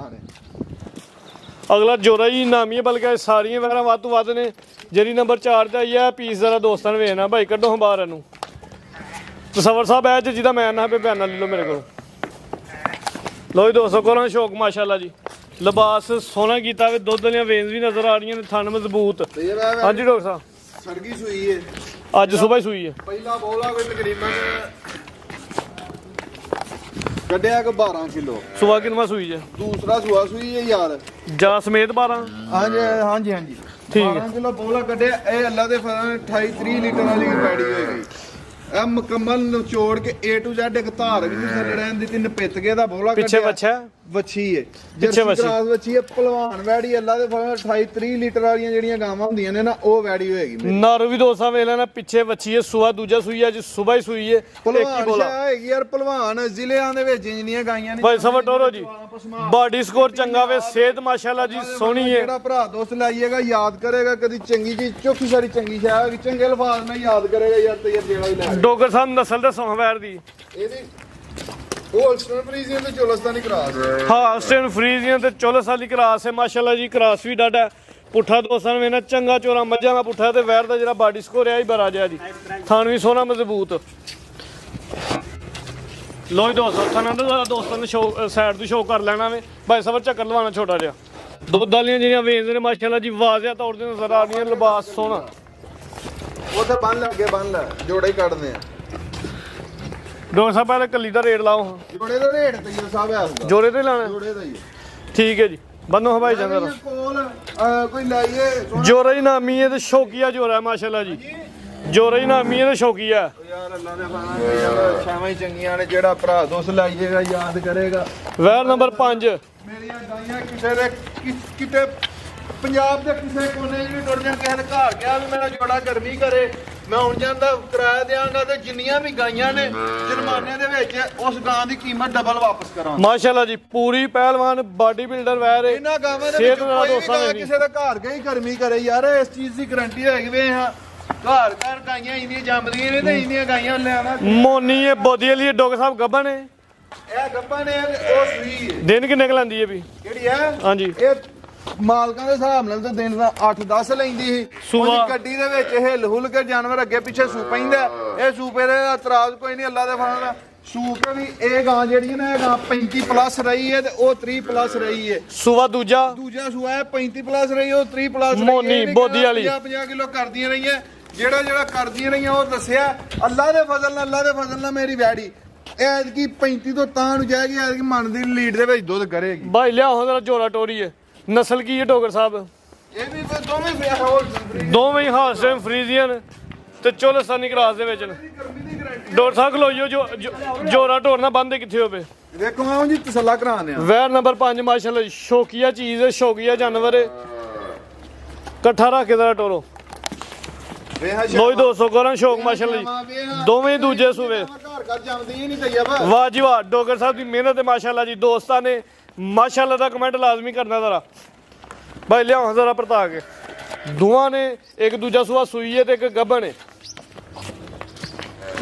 ਅਗਲਾ ਜੋਰਾ ਹੀ ਨਾਮੀ ਹੈ ਬਲਕਿ ਸਾਰੀਆਂ ਵੈਰਾਂ ਵੱਧ ਤੋਂ ਵੱਧ ਨੇ। ਜਿਹੜੀ ਨੰਬਰ 4 ਤੇ ਆਈ ਹੈ ਪੀਸ ਜ਼ਰਾ ਦੋਸਤਾਂ ਨੇ ਵੇਖਣਾ ਭਾਈ ਕੱਢੋ ਹਾਂ ਬਾਹਰ ਇਹਨੂੰ। ਤਸਵਰ ਸਾਹਿਬ ਹੈ ਜਿਹਦਾ ਮੈਂ ਨਾ ਬਿਆਨਾ ਲੈ ਲਓ ਮੇਰੇ ਕੋਲ। ਲੋ ਜੀ ਦੋਸਤੋ ਕੋਲੋਂ ਸ਼ੌਕ ਮਾਸ਼ਾਅੱਲਾ ਜੀ। ਲਿਬਾਸ ਸੋਹਣਾ ਕੀਤਾ ਵੇ ਦੁੱਧ ਵਾਲੀਆਂ ਵੇਨਸ ਵੀ ਨਜ਼ਰ ਆ ਰਹੀਆਂ ਨੇ। ਥਣ ਮਜ਼ਬੂਤ। ਹਾਂਜੀ ਡਾਕਟਰ ਸਾਹਿਬ ਸਰਗੀ ਸੂਈ ਹੈ ਅੱਜ ਸਵੇਰ ਸੂਈ ਹੈ। ਪਹਿਲਾ ਬੋਲਾ ਕੋਈ ਤਕਰੀਬਨ ਕੱਢਿਆ ਕਿ 12 ਕਿਲੋ। ਸੁਬਾ ਕਿੰਨਾ ਸੂਈ ਹੈ? ਦੂਸਰਾ ਸੂਆ ਸੂਈ ਹੈ ਯਾਰ ਜਾ ਸਮੇਤ 12। ਹਾਂਜੀ ਠੀਕ ਹੈ। 12 ਕਿਲੋ ਬੋਲਾ ਕੱਢਿਆ। ਇਹ ਅੱਲਾ ਦੇ ਫਜ਼ਲ ਨਾਲ 28-30 ਲੀਟਰ ਵਾਲੀ ਪੈੜੀ ਹੋਏਗੀ। ਇਹ ਮੁਕੰਮਲ ਨਿਚੋੜ ਕੇ A to Z ਇੱਕ ਧਾਰ ਵੀ ਨਹੀਂ ਰਹਿਣ ਦਿੱਤੀ। ਨਪਿੱਤ ਕੇ ਦਾ ਬੋਲਾ ਪਿੱਛੇ ਵੱਛਾ ਵੱਛੀ ਹੈ ਪਿੱਛੇ ਜਰਸੀ ਕ੍ਰਾਸ ਵੱਛੀ ਹੈ। ਪਹਿਲਵਾਨ ਵੈੜੀ ਅੱਲਾ ਦੇ ਫਜ਼ਲ ਨਾਲ 28-30 ਲੀਟਰ ਵਾਲੀਆਂ ਜਿਹੜੀਆਂ ਗਾਵਾਂ ਹੁੰਦੀਆਂ ਨੇ ਨਾ ਉਹ ਵੈੜੀ ਹੋਏਗੀ। ਨਰ ਵੀ ਦੋਸਤਾਂ ਵੇਖ ਲੈਣਾ ਪਿੱਛੇ ਵੱਛੀ ਹੈ। ਸੁਬਾ ਦੂਜਾ ਸੂਈ ਹੈ ਅੱਜ ਸਵੇਰ ਹੀ ਸੂਈ ਹੈ। ਪਹਿਲਵਾਨ ਹੈਗੀ ਯਾਰ ਪਹਿਲਵਾਨ ਜ਼ਿਲ੍ਹਿਆਂ ਦੇ ਵਿੱਚ ਜਿੰਨੀਆਂ ਗਾਈਆਂ ਨੇ ਭਾਈ ਸਵਾ ਟੋਰੋ ਜੀ। ਬਾਡੀ ਸਕੋਰ ਚੰਗਾ ਵੇ ਸਿਹਤ ਮਾਸ਼ਾਅੱਲਾ ਜੀ ਸੋਹਣੀ ਹੈ। ਜਿਹੜਾ ਭਰਾ ਦੋਸਤ ਲਾਈਏਗਾ ਯਾਦ ਕਰੇਗਾ ਕਦੀ ਚੰਗੀ ਚੀਜ਼ ਚੋਖੀ ਸਾਰੀ ਚੰਗੀ ਸ਼ਾਇਦ ਚੰਗੇ ਲਫਾਜ਼ ਨਾਲ ਯਾਦ ਕਰੇਗਾ ਯਾਰ ਤੇ ਜਿਹੜਾ ਹੀ ਲੈ ਡੋਗਰ ਸਾਹਿਬ ਨਸਲ ਦੇ ਸੋਹਵੈਰ ਦੀ ਇਹਦੀ ਹੋਲਸਟਨ ਫਰੀਜ਼ੀਅਨ ਤੇ ਚੋਲਸਤਾਨੀ ਕ੍ਰਾਸ ਹਾਂ ਆਸਟ੍ਰੇਲੀਅਨ ਫਰੀਜ਼ੀਅਨ ਤੇ ਚੋਲਸਤਾਨੀ ਕ੍ਰਾਸ ਹੈ ਮਾਸ਼ਾਅੱਲਾ ਜੀ। ਕ੍ਰਾਸ ਵੀ ਡਾਡਾ ਪੁੱਠਾ ਦੋਸਤਾਂ ਨੇ ਵੇਖਣਾ ਚੰਗਾ ਚੋਰਾ ਮੱਝਾਂ ਦਾ ਪੁੱਠਾ ਤੇ ਵੈਰ ਦਾ ਜਿਹੜਾ ਬਾਡੀ ਸਕੋਰ ਹੈ ਹੀ ਬਰਾ ਜਿਆ ਜੀ। ਥਣ ਵੀ ਸੋਹਣਾ ਮਜ਼ਬੂਤ। ਲੋ ਦੋਸਤੋ ਥਾਣਾ ਦਾ ਦੋਸਤਾਂ ਨੇ ਸ਼ੋ ਸਾਈਡ ਤੋਂ ਸ਼ੋ ਕਰ ਲੈਣਾ ਵੇ। ਭਾਈ ਸਬਰ ਚੱਕਰ ਲਵਾਉਣਾ ਛੋਟਾ ਜਿਹਾ। ਦੁੱਧ ਵਾਲੀਆਂ ਜਿਹੜੀਆਂ ਵੇਚਦੇ ਨੇ ਮਾਸ਼ਾਅੱਲਾ ਜੀ ਵਾਜ਼ਿਆ ਤੌਰ ਤੇ ਨਜ਼ਰ ਆ ਰਹੀਆਂ। ਲਿਬਾਸ ਸੋਹਣਾ ਉਹ ਤੇ ਬੰਨ ਲੈ ਅੱਗੇ ਬੰਨ ਲੈ ਜੋੜੇ ਹੀ ਕੱਢਦੇ ਆ। ਡਾਕਟਰ ਸਾਹਿਬ ਪਹਿਲੇ ਕੱਲੀ ਦਾ ਰੇਟ ਲਾਓ। ਜੋੜੇ ਦਾ ਰੇਟ ਤੇ ਸਾਹਿਬ ਹੈ ਜੋੜੇ ਤੇ ਲਾਣਾ ਜੋੜੇ ਦਾ ਹੀ ਠੀਕ ਹੈ ਜੀ। ਬੰਨੋ ਹਵਾਈ ਜਾਂਦਾ ਕੋਲ ਕੋਈ ਲਾਈਏ ਜੋਰਾ ਹੀ ਨਾਮੀ ਹੈ ਤੇ ਸ਼ੌਕੀਆ ਜੋਰਾ ਹੈ ਮਾਸ਼ਾਅੱਲਾ ਜੀ। ਜੋਰਾ ਹੀ ਨਾਮੀ ਹੈ ਤੇ ਸ਼ੌਕੀਆ ਯਾਰ ਅੱਲਾ ਦੇ ਫਾਣਾ ਛਾਵਾਂ ਹੀ ਚੰਗੀਆਂ ਨੇ। ਜਿਹੜਾ ਭਰਾ ਦੋਸਤ ਲਾਈਏਗਾ ਯਾਦ ਕਰੇਗਾ। ਵੈਰ ਨੰਬਰ 5 ਮੇਰੀਆਂ ਗਾਈਆਂ ਕਿਸੇ ਦੇ ਕਿਤੇ ਪੰਜਾਬ ਦੇ ਕਿਸੇ ਕੋਨੇ 'ਚ ਵੀ ਟੁੱਟ ਜਾਣ। ਕਿਸੇ ਨੇ ਘਰ ਗਿਆ ਵੀ ਮੇਰਾ ਜੋੜਾ ਗਰਮੀ ਕਰੇ ਮੈਂ ਹੁਣ ਜਾਂਦਾ ਕਿਰਾਇਆ ਦਿਆਂਗਾ ਤੇ ਜਿੰਨੀਆਂ ਵੀ ਗਾਈਆਂ ਨੇ ਜੁਰਮਾਨੇ ਦੇ ਵਿੱਚ ਉਸ ਗਾਂ ਦੀ ਕੀਮਤ ਡਬਲ ਵਾਪਸ ਕਰਾਂ। ਮਾਸ਼ਾਅੱਲਾ ਜੀ ਪੂਰੀ ਪਹਿਲਵਾਨ ਬਾਡੀ ਬਿਲਡਰ ਵੈਰ ਹੈ। ਇਹਨਾਂ ਗਾਵਾਂ ਦੇ ਵਿੱਚ ਕੋਈ ਵੀ ਗਾਂ ਕਿਸੇ ਦਾ ਘਰ ਗਈ ਗਰਮੀ ਕਰੇ ਯਾਰ ਇਸ ਚੀਜ਼ ਦੀ ਗਾਰੰਟੀ ਹੈਗੀ ਵੇ ਹਾਂ ਘਰ ਘਰ ਗਾਈਆਂ ਇੰਨੀਆਂ ਜੰਮਦੀਆਂ ਨੇ ਤੇ ਇੰਨੀਆਂ ਗਾਈਆਂ ਲਿਆਵਾਂ। ਮੋਨੀ ਇਹ ਬੋਦੀ ਵਾਲੀ ਡਾਕਟਰ ਸਾਹਿਬ ਗੱਭਾ ਨੇ ਇਹ ਗੱਪਾਂ ਨੇ ਉਹ ਸੂਈ ਹੈ। ਦਿਨ ਕਿੰਨੇ ਕੁ ਲੈਂਦੀ ਹੈ ਵੀ ਕਿਹੜੀ ਹੈ? ਹਾਂਜੀ ਇਹ ਮਾਲਕਾਂ ਦੇ ਹਿਸਾਬ ਨਾਲ ਤਾਂ ਦਿਨ ਦਾ 8-10 ਲੈਂਦੀ ਸੀ। ਸੂਆ। ਉਹਦੀ ਗੱਡੀ ਦੇ ਵਿੱਚ ਹਿੱਲ ਹੁਲ ਕੇ ਜਾਨਵਰ ਅੱਗੇ ਪਿੱਛੇ ਸੂ ਪੈਂਦਾ। ਇਹ ਸੂਪੇ ਦੇ ਇਤਰਾਜ਼ ਕੋਈ ਨਹੀਂ, ਅੱਲਾ ਦੇ ਫਜ਼ਲ ਨਾਲ ਸੂਪ ਵੀ ਇਹ ਗਾਂ ਜਿਹੜੀ ਹੈ ਨਾ, ਇਹ ਗਾਂ 35+ ਰਹੀ ਹੈ ਤੇ ਉਹ 30+ ਰਹੀ ਹੈ। ਸੂਆ ਦੂਜਾ ਸੂਆ ਹੈ 35+ ਰਹੀ, ਉਹ 30+ ਮੋਨੀ ਬੋਦੀ ਵਾਲੀ 50 ਕਿਲੋ ਕਰਦੀਆਂ ਰਹੀਆਂ। ਜਿਹੜਾ ਕਰਦੀਆਂ ਰਹੀਆਂ ਉਹ ਦੱਸਿਆ। ਅੱਲਾ ਦੇ ਫਜ਼ਲ ਨਾਲ ਮੇਰੀ ਵੈੜੀ ਐਤਕੀ 35 ਤੋਂ ਤਾਂ ਨੂੰ ਜਾਏਗੀ। ਐਤਕੀ ਮਨ ਦੀ ਲੀਡ ਦੇ ਵਿੱਚ ਦੁੱਧ ਕਰੇਗੀ। ਭਾਈ ਲਿਆ ਜਰਾ ਜੋੜਾ ਟੋਰੀ ਹੈ। ਨਸਲ ਕੀ ਹੈ ਡੋਗਰ ਸਾਹਿਬ? ਇਹ ਵੀ ਫਿਰ ਦੋਵੇਂ ਫ੍ਰੀ ਦੋਵੇਂ ਹੀ ਹਾਲਸਟਾਈਨ ਫਰੀਜ਼ੀਅਨ ਤੇ ਚੋਲਸਤਾਨੀ ਕਰਾਸ ਦੇ ਵਿੱਚ ਨੇ। ਡੋਰ ਸਾਹਿਬ ਖਲੋਈਓ ਜੋਰਾ ਢੋਰਨਾ ਬੰਦੇ ਕਿੱਥੇ ਹੋਵੇ ਵੇਖੋ ਆਓ ਜੀ ਤਸੱਲਾ ਕਰਾਉਂਦੇ ਆ। ਵੈਰ ਨੰਬਰ 5 ਮਾਸ਼ਾਅੱਲਾ ਸ਼ੌਕੀਆ ਚੀਜ਼ ਹੈ, ਸ਼ੌਕੀਆ ਜਾਨਵਰ ਹੈ। ਇਕੱਠਾ ਰੱਖ ਕੇ ਜ਼ਰਾ ਟੋਰੋ। ਲੋਈ 200 ਕਰਾਂ ਸ਼ੌਕ ਮਾਸ਼ਾਅੱਲਾ ਜੀ। ਦੋਵੇਂ ਦੂਜੇ ਸੂਵੇ ਘਰ ਘਰ ਜੰਮਦੀ ਹੀ ਨਹੀਂ ਤੈਯਬ। ਵਾਹ ਜੀ ਵਾਹ, ਡੋਗਰ ਸਾਹਿਬ ਦੀ ਮਿਹਨਤ ਹੈ ਮਾਸ਼ਾਅੱਲਾ ਜੀ। ਦੋਸਤਾਂ ਨੇ ਮਾਸ਼ਾਅੱਲਾ ਦਾ ਕਮੈਂਟ ਲਾਜ਼ਮੀ ਕਰਨਾ ਜ਼ਰਾ। ਭਾਈ ਲਿਆਓ ਜ਼ਰਾ ਪਰਤਾ ਕੇ। ਦੋਵਾਂ ਨੇ ਇੱਕ ਦੂਜਾ ਸੂਆ ਸੂਈ ਹੈ ਤੇ ਇੱਕ ਗੱਭਣ ਹੈ।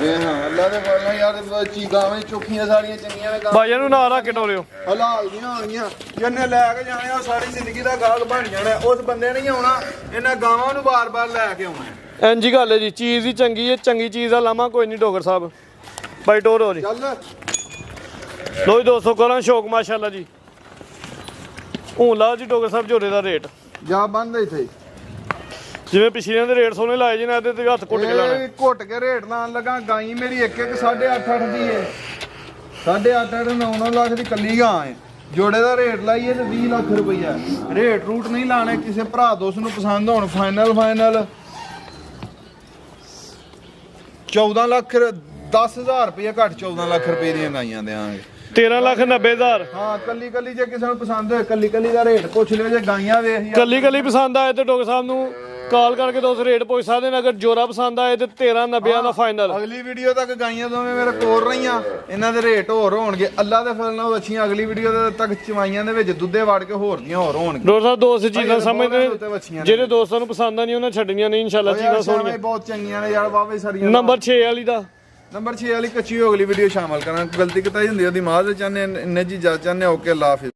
ਹਾਂ ਅੱਲਾ ਦੇ ਫਜ਼ਲ ਨਾਲ ਯਾਰ ਚੀਗਾਂ ਚੋਖੀਆਂ ਸਾਰੀਆਂ ਚੰਗੀਆਂ ਨੇ। ਭਾਈ ਇਹਨੂੰ ਨਾ ਰੱਖ ਕੇ ਟੋਰਿਓ। ਹਲਾਲ ਦੀਆਂ ਹੋਣੀਆਂ ਜਿੰਨੇ ਲੈ ਕੇ ਜਾਣੇ ਉਹ ਸਾਰੀ ਜ਼ਿੰਦਗੀ ਦਾ ਗਾਹਕ ਬਣ ਜਾਣਾ। ਉਸ ਬੰਦੇ ਨਹੀਂ ਆਉਣਾ, ਇਹਨਾਂ ਗਾਵਾਂ ਨੂੰ ਬਾਰ-ਬਾਰ ਲੈ ਕੇ ਆਉਣਾ। ਇੰਜੀ ਗੱਲ ਹੈ ਜੀ, ਚੀਜ਼ ਹੀ ਚੰਗੀ ਹੈ, ਚੰਗੀ ਚੀਜ਼ ਦਾ ਲਾਮਾ ਕੋਈ ਨਹੀਂ ਡੋਗਰ ਸਾਹਿਬ। ਭਾਈ ਟੋਰੋ ਜੀ। ਚੱਲ ਲੋਈ 200 ਕਰਾਂ ਸ਼ੌਕ ਮਾਸ਼ਾਅੱਲਾ ਜੀ। ਹੁਣ ਲਾ ਜੀ ਡੋਗਰ ਸਾਹਿਬ ਝੋਰੇ ਦਾ ਰੇਟ ਜਾ ਬੰਦ ਇੱਥੇ। ਜਿਵੇਂ ਪਿਛਲੀਆਂ ਦੇ ਰੇਟ ਸੋਹਣੇ ਲਾਏ ਜੀ ਨਾ, ਇਹਦੇ ਤੇ ਹੱਥ ਘੁੱਟ ਕੇ ਲਾਣਾ। ਇਹ ਘੁੱਟ ਕੇ ਰੇਟ ਲਾਣ ਲੱਗਾ। ਗਾਈ ਮੇਰੀ 1-1 8.5 ਦੀ ਏ। 8.5 9 ਲੱਖ ਦੀ ਕੱਲੀ ਗਾਂ ਏ। ਜੋੜੇ ਦਾ ਰੇਟ ਲਾਈਏ ਤੇ 20 ਲੱਖ ਰੁਪਈਆ। ਰੇਟ ਰੂਟ ਨਹੀਂ ਲਾਣੇ, ਕਿਸੇ ਭਰਾ ਦੋਸਤ ਨੂੰ ਪਸੰਦ ਹੋਣ। ਫਾਈਨਲ 14 ਲੱਖ 10,000 ਰੁਪਈਆ ਘੱਟ 14 ਲੱਖ ਰੁਪਏ ਦੀਆਂ ਗਾਈਆਂ ਦੇਾਂਗੇ। 13,90,000। ਹਾਂ ਕੱਲੀ ਜੇ ਕਿਸੇ ਨੂੰ ਪਸੰਦ ਹੋਏ ਕੱਲੀ ਦਾ ਰੇਟ ਪੁੱਛ ਲਿਓ। ਜੇ ਗਾਈਆਂ ਵੇਖ ਕੱਲੀ ਪਸੰਦ ਆਏ ਤੇ ਡੋਗਰ ਸਾਹਿਬ ਨੂੰ ਕਾਲ ਕਰਕੇ ਦੋਸਤ ਰੇਟ ਪੁੱਛ ਸਕਦੇ ਨੇ। ਅਗਰ ਜੋਰਾ ਪਸੰਦ ਆਏ ਤੇ 13,90 ਦਾ ਫਾਈਨਲ। ਅਗਲੀ ਵੀਡੀਓ ਤੱਕ ਗਾਈਆਂ ਦੋਵੇਂ ਮੇਰੇ ਕੋਲ ਰਹੀਆਂ। ਇਹਨਾਂ ਦੇ ਰੇਟ ਹੋਰ ਹੋਣਗੇ ਅੱਲਾ ਦੇ ਫਜ਼ਲ ਨਾਲ। ਅੱਛੀਆਂ ਅਗਲੀ ਵੀਡੀਓ ਤੱਕ ਚਵਾਈਆਂ ਦੇ ਵਿੱਚ ਦੁੱਧੇ ਵੜ ਕੇ ਹੋਰ ਹੋਣਗੇ। ਡੋਗਰ ਸਾਹਿਬ ਦੋਸਤ ਚੀਜ਼ਾਂ ਸਮਝਦੇ ਨੇ, ਜਿਹੜੇ ਦੋਸਤਾਂ ਨੂੰ ਪਸੰਦ ਆ ਨਹੀਂ ਉਹਨਾਂ ਛੱਡਣੀਆਂ ਨਹੀਂ ਇਨਸ਼ਾਅੱਲਾ। ਚੀਜ਼ਾਂ ਸੋਹਣੀਆਂ ਬਹੁਤ ਚੰਗੀਆਂ ਨੇ ਯਾਰ, ਵਾਵੇ ਸਾਰੀਆਂ। ਨੰਬਰ 6 ਵਾਲੀ ਦਾ ਨੰਬਰ 6 ਵਾਲੀ ਕੱਚੀ ਅਗਲੀ ਵੀਡੀਓ ਸ਼ਾਮਲ ਕਰਾਂ। ਗਲਤੀ ਕਿਤਾਈ ਹੁੰਦੀ ਉਹਦੀ ਮਾਜ਼ ਚਾਹੁੰਦੇ ਇੰਨੇ ਜੀ ਜਾ ਚਾਹੁੰਦੇ। ਓਕੇ ਅੱਲਾ ਹਾਫਿਜ਼।